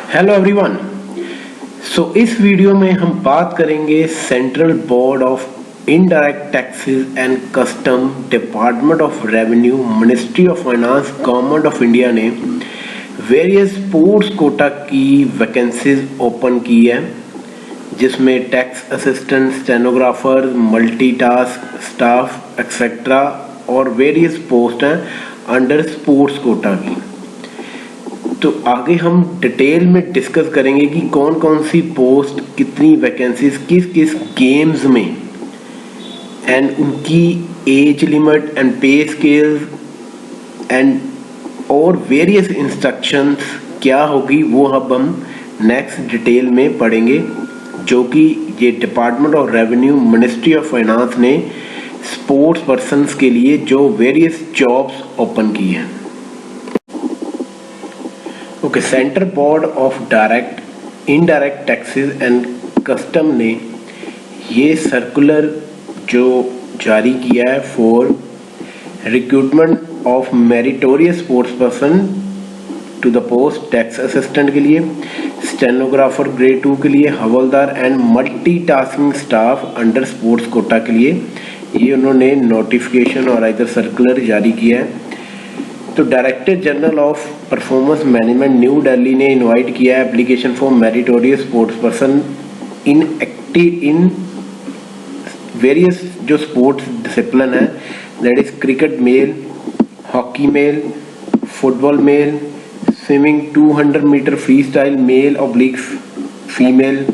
Hello everyone. इस video में हम बात करेंगे central board of indirect taxes and custom, department of revenue, ministry of finance, government of India ने various sports quota की vacancies open की है, जिसमें tax assistant, stenographer, multitask staff etcetera और वेरियस पोस्ट हैं अंडर स्पोर्ट्स कोटा की। तो आगे हम डिटेल में डिस्कस करेंगे कि कौन कौन सी पोस्ट, कितनी वैकेंसीज, किस किस गेम्स में, एंड उनकी एज लिमिट एंड पे स्केल्स एंड और वेरियस इंस्ट्रक्शंस क्या होगी, वो अब हम नेक्स्ट डिटेल में पढ़ेंगे, जो कि ये department of revenue, ministry of finance ने स्पोर्ट्स पर्सन्स के लिए जो वेरियस जॉब्स ओपन की हैं। Okay, central board of direct indirect taxes and custom ने ये सर्कुलर जो जारी किया है for recruitment of meritorious sports person to the post tax assistant के लिए, स्टेनोग्राफर ग्रेड 2 के लिए, हवलदार and multitasking staff under sports quota के लिए ये उन्होंने नोटिफिकेशन और इधर सर्कुलर जारी किया है। तो director general of performance management new Delhi ने इनवाइट किया है application for meritorious sports person in various जो स्पोर्ट्स डिसिप्लिन है, that is cricket male, hockey male, football male, swimming 200 metre free style male oblique female,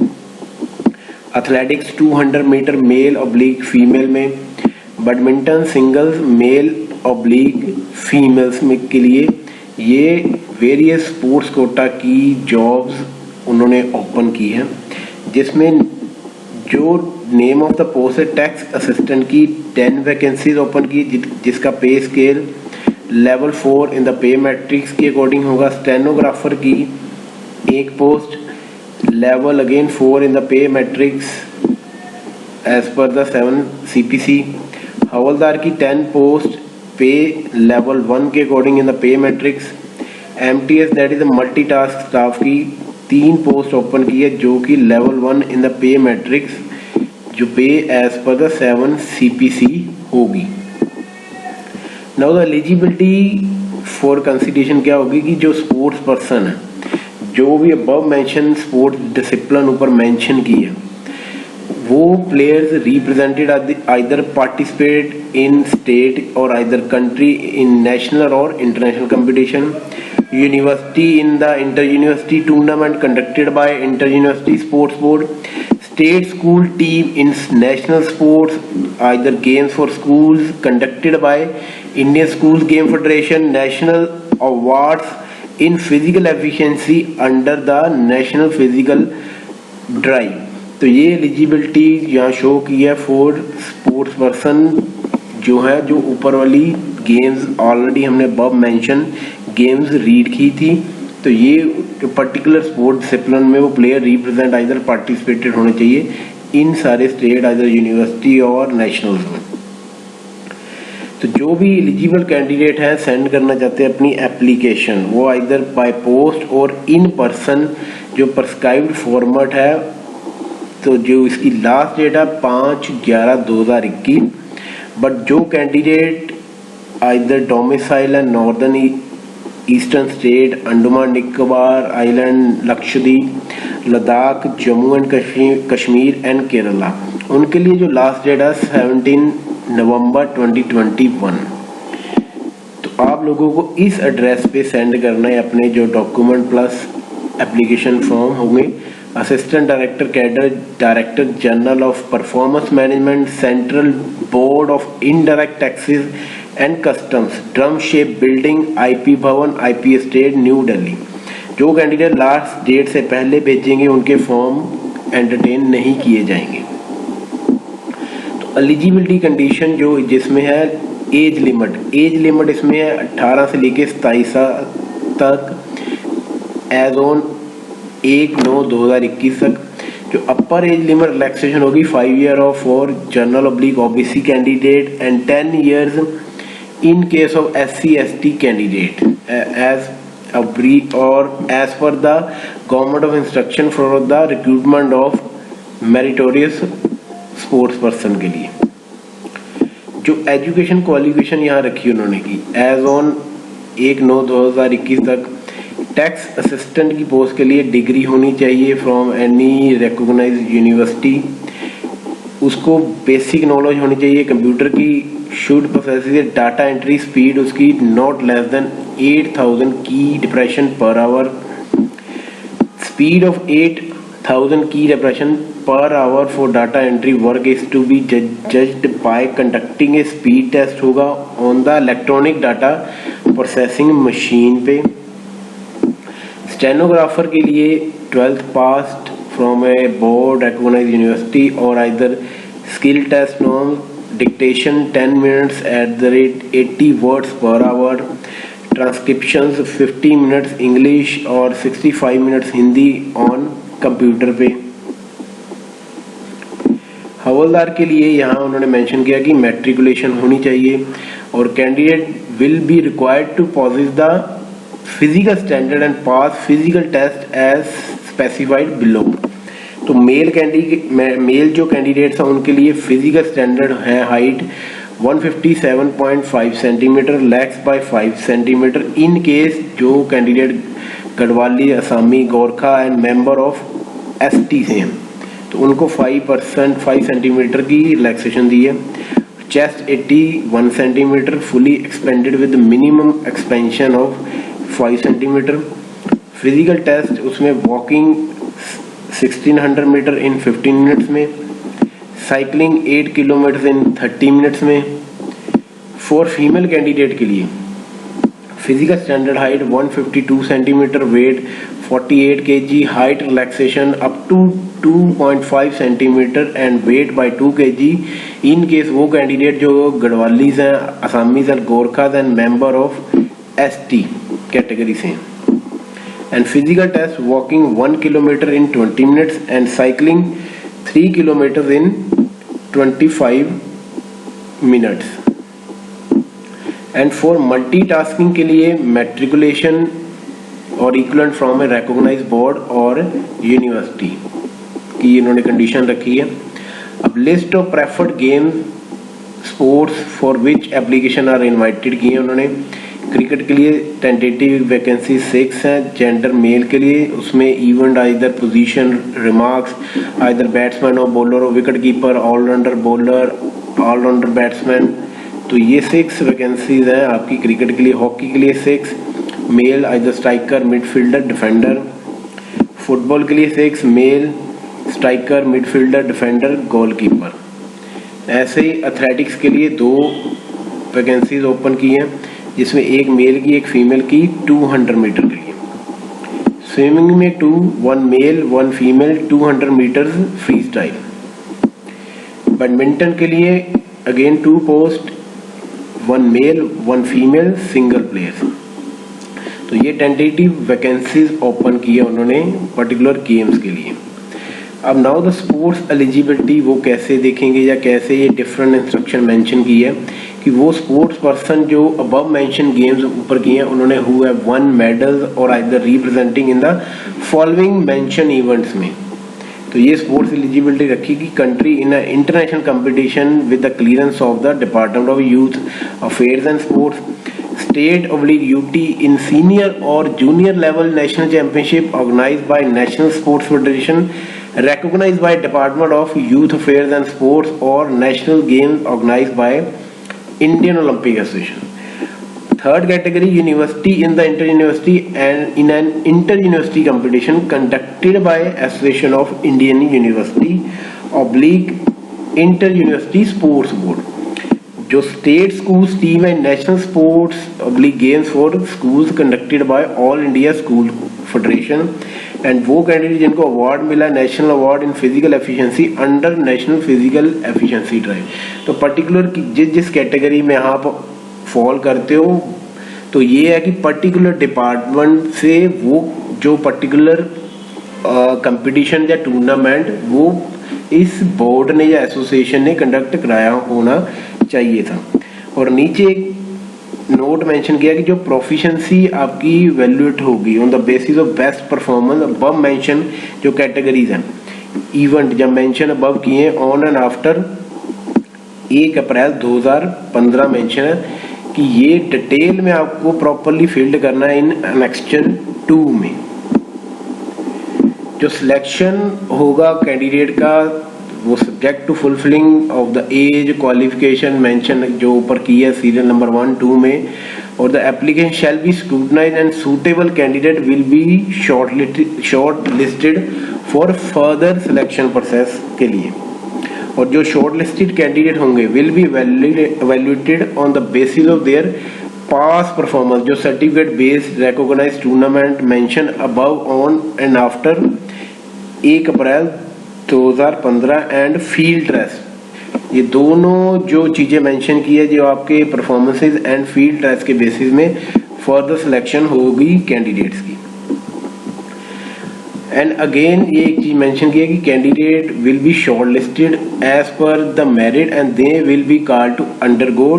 athletics 200 metre male oblique female में, badminton singles male oblique females में के लिए ये various sports quota की jobs उन्होंने open की है, जिसमें जो नेम ऑफ द पोस्ट है टैक्स असिस्टेंट की 10 वैकेंसीज ओपन की, जिसका pay scale level 4 in the pay matrix के अकॉर्डिंग होगा। स्टेनोग्राफर की एक post level again 4 in the pay matrix as per the 7 CPC। हवलदार की 10 पोस्ट पे लेवल 1 के according in the pay matrix. MTS that is a multitask staff की 3 post open की है, जो कि level 1 in the pay matrix, जो पे एज पर द 7 CPC होगी। Now the eligibility for consideration क्या होगी कि जो स्पोर्ट्स पर्सन है, जो भी अबव मेंशन स्पोर्ट्स डिसिप्लिन ऊपर मेंशन की है, वो players represented either participate in state और आइदर कंट्री इन नेशनल और international competition, university in the inter university tournament conducted by inter university sports board, state school team in national sports either games for schools conducted by Indian school game federation, national awards in physical efficiency under the national physical drive. तो ये eligibility यहाँ show की है for sports person जो है, जो ऊपर वाली गेम्स ऑलरेडी हमने अब मेंशन गेम्स रीड की थी। तो ये जो पर्टिकुलर स्पोर्ट डिसिप्लिन में वो प्लेयर रिप्रेजेंट आइदर पार्टिसिपेटेड होने चाहिए इन सारे स्टेट आइदर यूनिवर्सिटी और नेशनल्स में। तो जो भी एलिजिबल कैंडिडेट है सेंड करना चाहते हैं अपनी एप्लीकेशन, वो आइदर बाय पोस्ट और इन पर्सन जो प्रिस्क्राइब्ड फॉर्मेट है। तो जो इसकी लास्ट डेट है 5/11/2021, बट जो कैंडिडेट आइदर डोमिसाइल है northern eastern state, Andaman Nicobar island, Lakshadweep, Ladakh, Jammu and Kashmir and Kerala, उनके लिए जो लास्ट डेट है 17 नवंबर 2021। तो आप लोगों को इस एड्रेस पे सेंड करना है अपने जो डॉक्यूमेंट प्लस एप्लीकेशन फॉर्म होंगे। Assistant director cadre, director general of performance management, central board of indirect taxes and customs, drum shape building, IP भवन, IP एस्टेट, न्यू दिल्ली। जो कैंडिडेट लास्ट डेट से पहले भेजेंगे उनके फॉर्म एंटरटेन नहीं किए जाएंगे। तो एलिजिबिलिटी कंडीशन जो जिसमें है एज लिमिट इसमें है 18 से लेके 27 साल तक एज ऑन 1/9/2021 तक। जो अपर एज लिमिट रिलैक्सेशन होगी 5 year of for general oblique OBC candidate and 10 years in case of SC/ST candidate as और as per the government of instruction for the recruitment of meritorious sports person के लिए। जो education qualification यहाँ रखी उन्होंने की as on 1/9/2021 तक tax assistant की पोस्ट के लिए डिग्री होनी चाहिए फ्रॉम एनी रिकॉग्नाइज्ड यूनिवर्सिटी। उसको बेसिक नॉलेज होनी चाहिए कंप्यूटर की। Should possess data entry speed उसकी नॉट लेस देन 8000 की depression per our. Speed of 8000 की depression per hour for data entry work is to be judged by conducting a speed test होगा on the electronic data processing machine पे। Stenographer के लिए 12th pass from a board recognised university और either skill test non dictation 10 minutes at the rate 80 words per hour. Transcriptions 50 minutes English और 65 minutes Hindi on computer पे। हवलदार के लिए यहाँ उन्होंने मेंशन किया कि मैट्रिकुलेशन होनी चाहिए और candidate will be required to possess the physical standard and pass physical test as specified below. तो मेल जो कैंडिडेट्स हैं उनके लिए फिजिकल स्टैंडर्ड है height 157.5 centimetre, legs by 5 centimetre. In case जो candidate Garhwali, Assamese, Gorkha and member of ST से हैं तो उनको 5 सेंटीमीटर की रिलैक्सेशन दी है। Chest 81 centimetre fully expanded with minimum expansion of 5 centimetre. Physical test उसमें वॉकिंग 1600 मीटर इन 15 मिनट्स में, साइकिलिंग 8 किलोमीटर इन 30 मिनट्स में। फॉर फीमेल कैंडिडेट के लिए physical standard height 152 centimetre, weight 48 kg, height relaxation up to 2.5 centimetre and weight by 2 kg। In case वो candidate जो गढ़वालीज हैं, Assamese and Gorkhas and member of ST category से। And physical test walking 1 kilometre in 20 minutes and cycling 3 kilometre in 25 minutes. And for multitasking के लिए matriculation और equivalent from a recognised board और university की इन्होंने कंडीशन रखी है। अब list of preferred game sports for which application are invited किए उन्होंने। क्रिकेट के लिए टेंटेटिव वैकेंसी 6 हैं। जेंडर मेल के लिए उसमें event either position remarks either batsman और बॉलर और wicket keeper, allrounder bowler, allrounder batsman. तो ये 6 वैकेंसीज हैं आपकी क्रिकेट के लिए। हॉकी के लिए 6 male either striker, midfielder, defender. Football के लिए 6 male striker, midfielder, defender, goalkeeper. ऐसे ही एथलेटिक्स के लिए 2 वैकेंसीज ओपन की हैं जिसमें एक मेल की एक फीमेल की 200 मीटर के लिए। स्विमिंग में 1 male 1 female 200 metre free style. Badminton के लिए again 2 post 1 male 1 female single player. तो ये टेंटेटिव वैकेंसीज ओपन की है उन्होंने पर्टिकुलर गेम्स के लिए। अब नाउ द स्पोर्ट्स एलिजिबिलिटी वो कैसे देखेंगे या कैसे ये डिफरेंट इंस्ट्रक्शन मेंशन की है कि वो स्पोर्ट्स पर्सन जो अबव मेंशन गेम्स ऊपर किए हैं उन्होंने हु हैव वन मेडल्स और either representing in the following mention events में। तो ये स्पोर्ट्स एलिजिबिलिटी रखी कि country in international competition with the clearance of the department of youth affairs and sports, state oblique UT in senior और junior level national championship organised by national sports federation recognized by Department of Youth Affairs and Sports or national games organized by Indian Olympic Association. Third category, university in the inter-university and in an inter-university competition conducted by Association of Indian University oblique inter-university sports board. जो state schools team है national sports oblique games for schools conducted by all India school federation. And वो candidate जिनको award मिला national award in physical efficiency under national physical efficiency drive. तो particular जिस category में आप fall करते हो तो ये है कि पर्टिकुलर डिपार्टमेंट से वो जो पर्टिकुलर कंपटीशन या टूर्नामेंट वो इस बोर्ड ने या एसोसिएशन ने कंडक्ट कराया होना चाहिए था। और नीचे नोट मेंशन किया कि जो प्रोफिशिएंसी आपकी वैल्यूएट होगी on the basis of best performance above mention जो कैटेगरीज हैं इवेंट जब मेंशन अबव किए on and after 1 April 2015 mention है कि ये डिटेल में आपको प्रॉपरली फील्ड करना है इन एनेक्स्चर 2 में। जो सिलेक्शन होगा कैंडिडेट का वो subject to fulfilling of the age qualification mention जो ऊपर की है सीरियल नंबर 1 2 में, और the application shall be scrutinised and suitable candidate will be shortlisted for further selection process के लिए, और जो शॉर्ट लिस्टेड कैंडिडेट होंगे will be evaluated on the basis of their past performance जो certificate based recognised tournament mention above on and after 1 April 2015 and field test. ये दोनों जो चीजें मेंशन की है जो आपके परफॉर्मेंसेस एंड फील्ड टेस्ट के बेसिस में फर्दर सिलेक्शन होगी कैंडिडेट्स की। एंड अगेन ये एक चीज मेंशन किया कि candidate will be shortlisted as per the merit and they will be called to undergo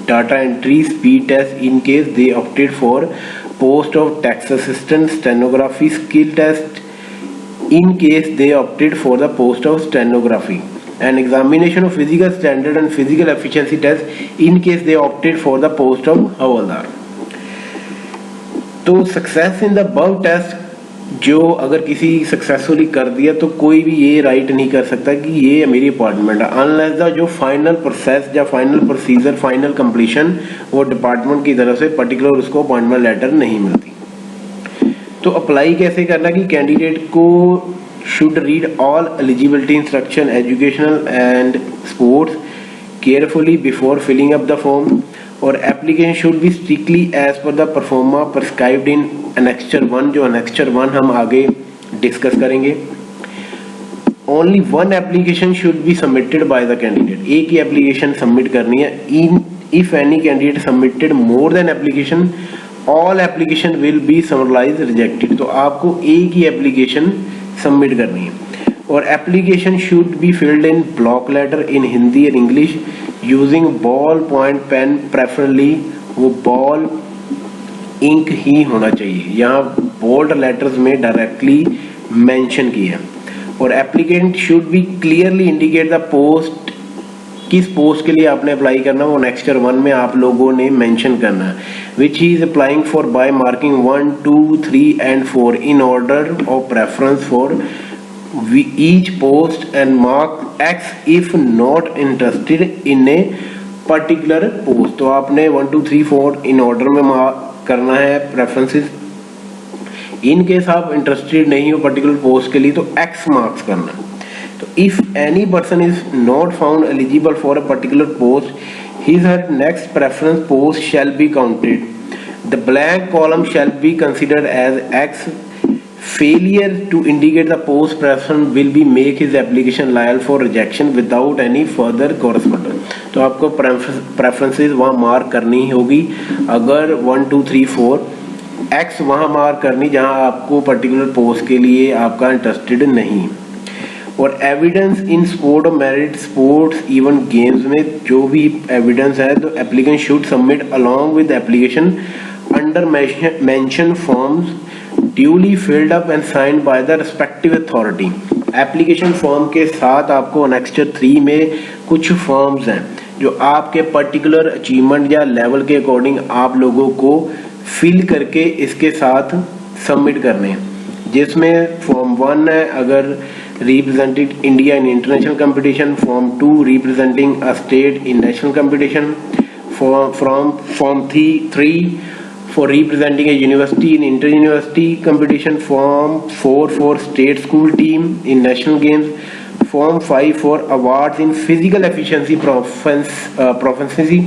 data entry speed test in case they opted for post of tax assistant stenography skill test in case they opted for the post of stenography, and examination of physical standard and physical efficiency test in case they opted for the post of हवलदार। तो success in the above test जो अगर किसी successfully कर दिया तो कोई भी ये राइट नहीं कर सकता कि ये मेरी अपॉइंटमेंट है अनलेस द जो फाइनल प्रोसेस या फाइनल प्रोसीजर फाइनल कंप्लीशन वो डिपार्टमेंट की तरफ से पर्टिकुलर उसको अपॉइंटमेंट लेटर नहीं मिलती। तो अप्लाई कैसे करना कि कैंडिडेट को should read all eligibility instruction educational and sports carefully before filling up the form, और application should be strictly as per the proforma prescribed in annexure 1 जो एनेक्स्चर 1 हम आगे डिस्कस करेंगे। Only one application should be submitted by the candidate, एक ही application submit करनी है। In if any candidate submitted more than application all application will be summarise rejected, तो आपको एक ही एप्लीकेशन सबमिट करनी है। और application should be filled in block letter in Hindi और English using ball point pen, preferably वो बॉल इंक ही होना चाहिए, यहाँ बोल्ड लेटर्स में डायरेक्टली मेंशन किया। और applicant should be clearly indicate the post, किस पोस्ट के लिए आपने अप्लाई करना वो नेक्स्चर 1 में आप लोगों ने मेंशन करना है, which he is applying for by marking 1 2 3 and 4 in order of preference for each post and mark X if not interested in a particular post. तो आपने 1 2 3 4 इन ऑर्डर में मार्क करना है प्रेफरेंसेस। इन केस आप interested नहीं हो particular post के लिए तो X मार्क्स करना है। तो if any person is not found eligible for a particular post, his or her next preference post shall be counted. The blank column shall be considered as X. Failure to indicate the post preference will be make his application liable for rejection without any further correspondence. तो आपको preferences वहाँ mark करनी होगी। अगर 1 2 3 4 X वहाँ mark करनी जहाँ आपको पर्टिकुलर पोस्ट के लिए आपका इंटरेस्टेड नहीं। और एविडेंस इन स्पोर्ट और मेरिट स्पोर्ट्स इवन गेम्स में जो भी एविडेंस है तो applicant should submit along with application under mention forms duly filled up and signed by the respective authority. Application form के साथ आपको एनेक्स्चर 3 में कुछ फॉर्म्स हैं जो आपके पर्टिकुलर अचीवमेंट या लेवल के अकॉर्डिंग आप लोगों को फिल करके इसके साथ सबमिट करने हैं, जिसमें फॉर्म 1 है अगर represented India in international competition, form 2 representing a state in national competition, form 3 for representing a university in inter-university competition, form 4 for state school team in national games, form 5 for awards in physical efficiency proficiency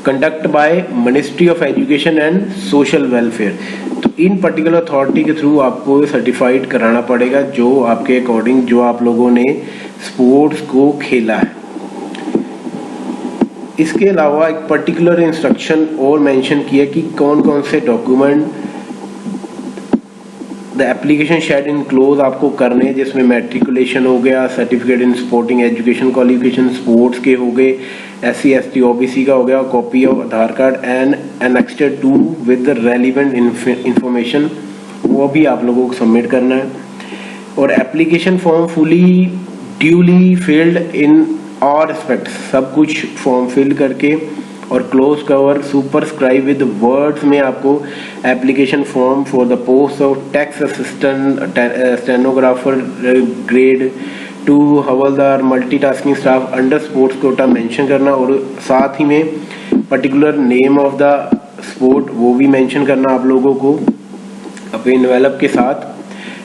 conduct by Ministry of Education and Social Welfare। तो इन particular authority के through आपको certified कराना पड़ेगा जो आपके according जो आप लोगों ने स्पोर्ट्स को खेला है। इसके अलावा एक पर्टिकुलर इंस्ट्रक्शन और मेंशन किया कि कौन कौन से document the application should enclose आपको करने, जिसमें मैट्रिकुलेशन हो गया, certificate in sporting education qualification sports के हो गए, SC ST OBC का हो गया, copy of Aadhaar card and annexed to with relevant information, वो भी आप लोगों को सबमिट करना है। और application form fully duly filled in all respects, सब कुछ फॉर्म फिल करके और close cover superscribe with words में आपको application form for the post of tax assistant, stenographer grade 2, havildar, multitasking staff under sports Kota mention करना, और साथ ही में particular name of the sport वो भी मेंशन करना आप लोगों को अपने एनवेलप के साथ,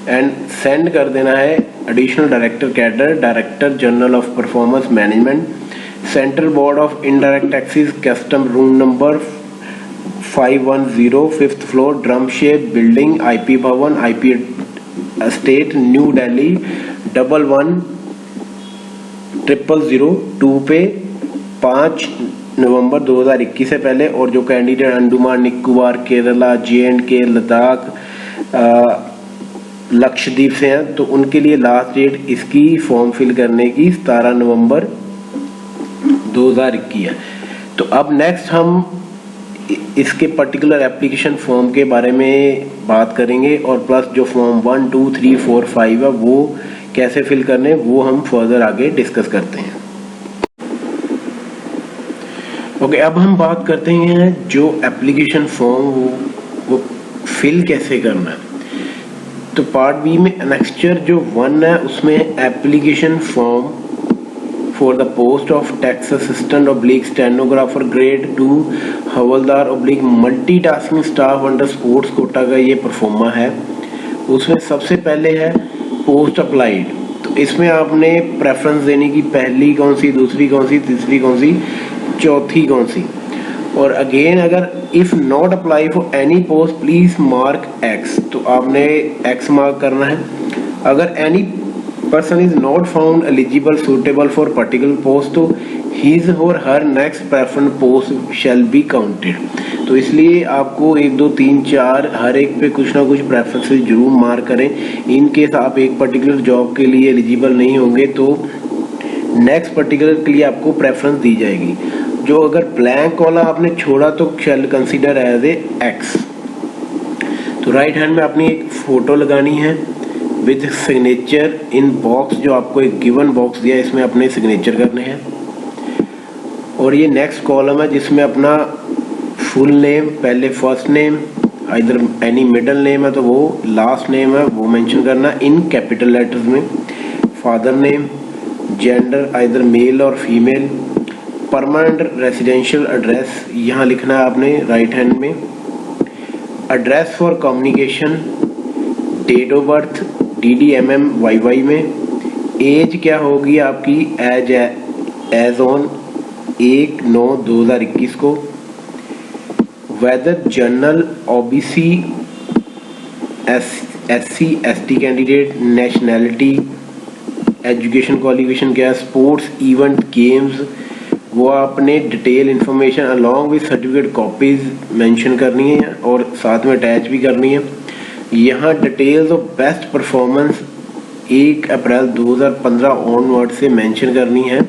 एंड सेंड कर देना है additional director cadre, director general of performance management, central board of indirect taxes, custom room number 510, 5th floor, drum shape building, IP भवन, IP एस्टेट, न्यू दिल्ली 110002 पे 5 नवंबर 2021 से पहले। और जो कैंडिडेट अंडमान निकोबार, केरला, J&K, लद्दाख, लक्षद्वीप से हैं तो उनके लिए लास्ट डेट इसकी फॉर्म फिल करने की 17 नवंबर 2021 है। तो अब नेक्स्ट हम इसके पर्टिकुलर एप्लीकेशन फॉर्म के बारे में बात करेंगे, और प्लस जो फॉर्म 1, 2, 3, 4, 5 है वो कैसे फिल करने वो हम फर्दर आगे डिस्कस करते हैं। ओके, अब हम बात करते हैं जो एप्लीकेशन फॉर्म वो फिल कैसे करना है। तो पार्ट बी में एनेक्स्चर जो 1 है उसमें application form for the post of tax assistant oblique stenographer grade 2, havildar oblique multitasking staff under sports Kota का ये परफॉर्मा है। उसमें सबसे पहले है पोस्ट अप्लाइड, तो इसमें आपने प्रेफरेंस देने की पहली कौन सी, दूसरी कौन सी, तीसरी कौन सी, चौथी कौन सी। और अगेन अगर if not apply for any post please mark X, तो आपने X मार्क करना है। अगर any person is not found eligible suitable for particular post, तो his or her next preference post shall be counted. तो इसलिए आपको 1, 2, 3, 4 हर एक पे कुछ ना कुछ प्रेफरेंसेस जरूर मार्क करें। इन केस आप एक पर्टिकुलर जॉब के लिए एलिजिबल नहीं होंगे तो नेक्स्ट पर्टिकुलर के लिए आपको प्रेफरेंस दी जाएगी। जो अगर ब्लैंक वाला आपने छोड़ा तो शैल कंसीडर एज ए X। तो राइट हैंड में अपनी एक फोटो लगानी है विद सिग्नेचर इन बॉक्स, जो आपको एक गिवन बॉक्स दिया है इसमें अपने सिग्नेचर करने हैं। और ये नेक्स्ट कॉलम है जिसमें अपना फुल नेम, पहले फर्स्ट नेम, इधर एनी मिडिल नेम है तो वो, लास्ट नेम है वो मेंशन करना इन कैपिटल लेटर्स में, father name, gender either male और फीमेल, परमानेंट रेसिडेंशियल एड्रेस यहाँ लिखना है आपने राइट हैंड में, address for communication, date of birth DD YY में, एज क्या होगी आपकी एज ऑन 1/9/2021 को, whether general OBC SC ST candidate, nationality, education qualification क्या है, स्पोर्ट्स इवेंट गेम्स वो आपने detail information along with certificate copies mention करनी है और साथ में अटैच भी करनी है। यहाँ details of best performance 1 April 2015 onward से मेंशन करनी है,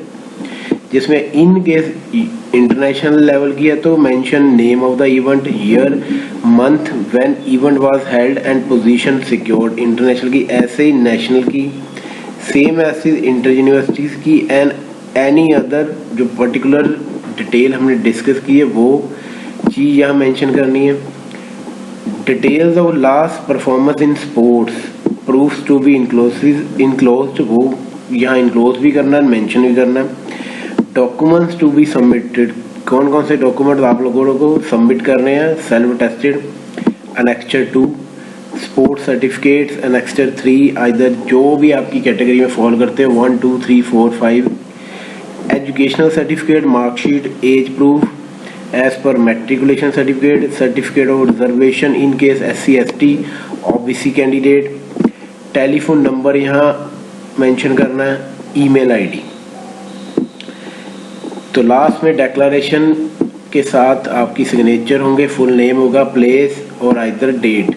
जिसमें इन केस इंटरनेशनल लेवल की है तो mention name of the event, year, month when event was held and position secured. International की ऐसे ही नेशनल की, सेम ऐसे इंटर यूनिवर्सिटीज की एंड एनी अदर जो पर्टिकुलर डिटेल हमने डिस्कस की है वो चीज़ यहाँ मेंशन करनी है। Details of last performance in sports proofs to be enclosed वो यहाँ इनक्लोज भी करना है, मेंशन भी करना है। डॉक्यूमेंट्स टू बी सबमिटेड, कौन कौन से डॉक्यूमेंट्स आप लोगों को सबमिट करने हैं, self tested, annexure 2, sports certificates, annexure 3 either जो भी आपकी कैटेगरी में फॉलो करते हैं 1, 2, 3, 4, 5, educational certificate, marksheet, age proof as per matriculation certificate, certificate of reservation in case SC ST OBC candidate, telephone number यहाँ मेंशन करना है, ईमेल ID। तो लास्ट में डिक्लेरेशन के साथ आपकी सिग्नेचर होंगे, फुल नेम होगा, प्लेस और आइदर डेट।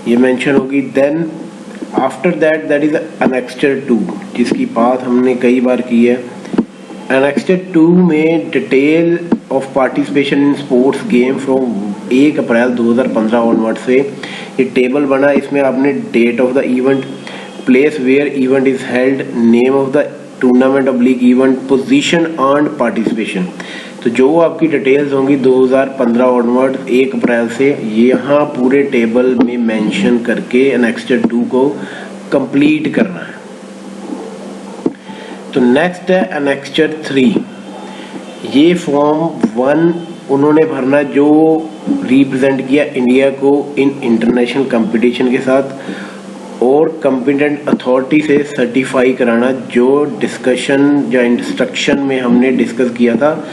ये मेंशन होगी। Then after that is annexure 2, जिसकी बात हमने कई बार की है। एनेक्स्चर 2 में detail of participation in sports game from 1 April 2015 onward से ये टेबल बना। इसमें आपने date of the event, place where event is held, name of the tournament of league event, position earned participation. तो जो आपकी डिटेल्स होंगी 2015 ऑनवर्ड 1 अप्रैल से, यहाँ पूरे टेबल में मेंशन करके एनेक्स्चर 2 को कंप्लीट करना है। तो नेक्स्ट है एनेक्स्चर 3। ये फॉर्म 1 उन्होंने भरना जो रिप्रेजेंट किया इंडिया को इन इंटरनेशनल कंपटीशन के साथ, और कॉम्पिटेंट अथॉरिटी से सर्टिफाई कराना। जो डिस्कशन या इंस्ट्रक्शन में हमने डिस्कस किया था,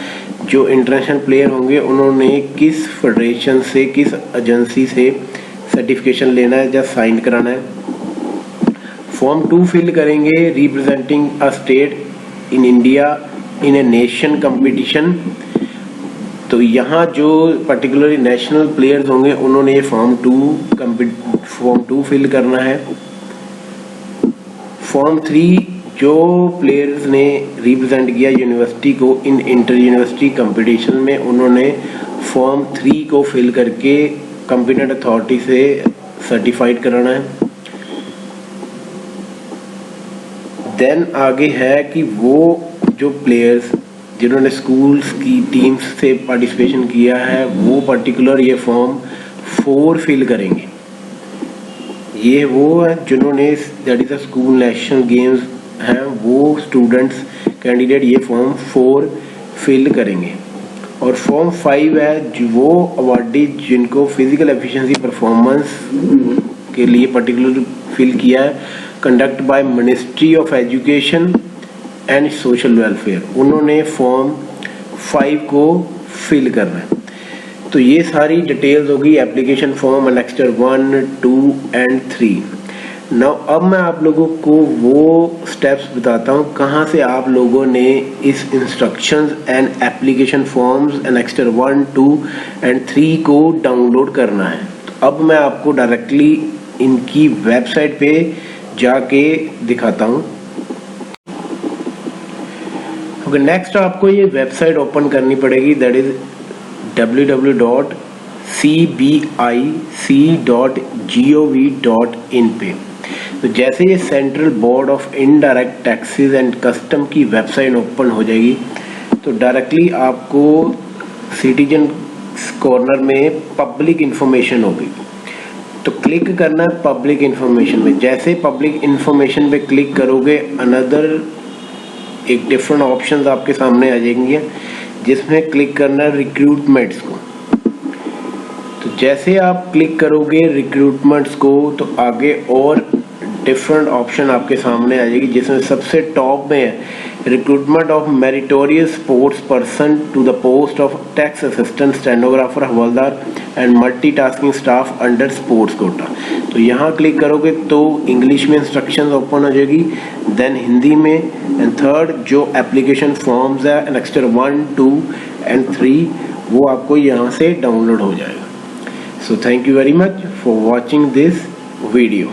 जो इंटरनेशनल प्लेयर होंगे उन्होंने किस फेडरेशन से, किस एजेंसी से सर्टिफिकेशन लेना है या साइन कराना है। फॉर्म 2 फिल करेंगे, representing a state in India in a nation competition. तो यहाँ जो पर्टिकुलरली नेशनल प्लेयर्स होंगे उन्होंने ये फॉर्म 2 फिल करना है। फॉर्म 3 जो प्लेयर्स ने रिप्रेजेंट किया यूनिवर्सिटी को इन इंटर यूनिवर्सिटी कंपटीशन में, उन्होंने फॉर्म 3 को फिल करके कॉम्पिटेंट अथॉरिटी से सर्टिफाइड कराना है। देन आगे है कि वो जो प्लेयर्स जिन्होंने स्कूल्स की टीम्स से पार्टिसिपेशन किया है वो पर्टिकुलर ये फॉर्म 4 फिल करेंगे। ये वो है जिन्होंने, that is the school national games हैं, वो स्टूडेंट्स कैंडिडेट ये फॉर्म 4 फिल करेंगे। और फॉर्म 5 है जो वो अवार्डी जिनको फिजिकल एफिशिएंसी परफॉर्मेंस के लिए पर्टिकुलर फिल किया है, conduct by ministry of education and social welfare, उन्होंने फॉर्म 5 को फिल करना है। तो ये सारी डिटेल्स होगी application form annexure 1, 2 and 3। Now अब मैं आप लोगों को वो स्टेप्स बताता हूँ कहाँ से आप लोगों ने इस instructions and application forms annexure 1, 2 and 3 को डाउनलोड करना है। तो अब मैं आपको डायरेक्टली इनकी वेबसाइट पे जाके दिखाता हूँ। नेक्स्ट आपको ये वेबसाइट ओपन करनी पड़ेगी, दैट इज www.cbic.gov.in पे। तो जैसे ये central board of indirect taxes and custom की वेबसाइट ओपन हो जाएगी तो डायरेक्टली आपको सिटीजन कॉर्नर में पब्लिक इंफॉर्मेशन होगी, तो क्लिक करना है पब्लिक इंफॉर्मेशन में। जैसे पब्लिक इंफॉर्मेशन पे क्लिक करोगे अनदर एक डिफरेंट ऑप्शंस आपके सामने आ जाएंगे, जिसमें क्लिक करना है रिक्रूटमेंट्स को। तो जैसे आप क्लिक करोगे रिक्रूटमेंट्स को तो आगे और डिफरेंट ऑप्शन आपके सामने आ जाएगी, जिसमें सबसे टॉप में है recruitment of meritorious sports person to the post of tax assistant, stenographer, havaldar and multitasking staff under sports quota. तो यहाँ क्लिक करोगे तो इंग्लिश में इंस्ट्रक्शंस ओपन हो जाएगी, देन हिंदी में, एंड थर्ड जो एप्लीकेशन फॉर्म्स है एनेक्स्चर 1, 2 एंड 3 वो आपको यहाँ से डाउनलोड हो जाएगा। So thank you very much for watching this video.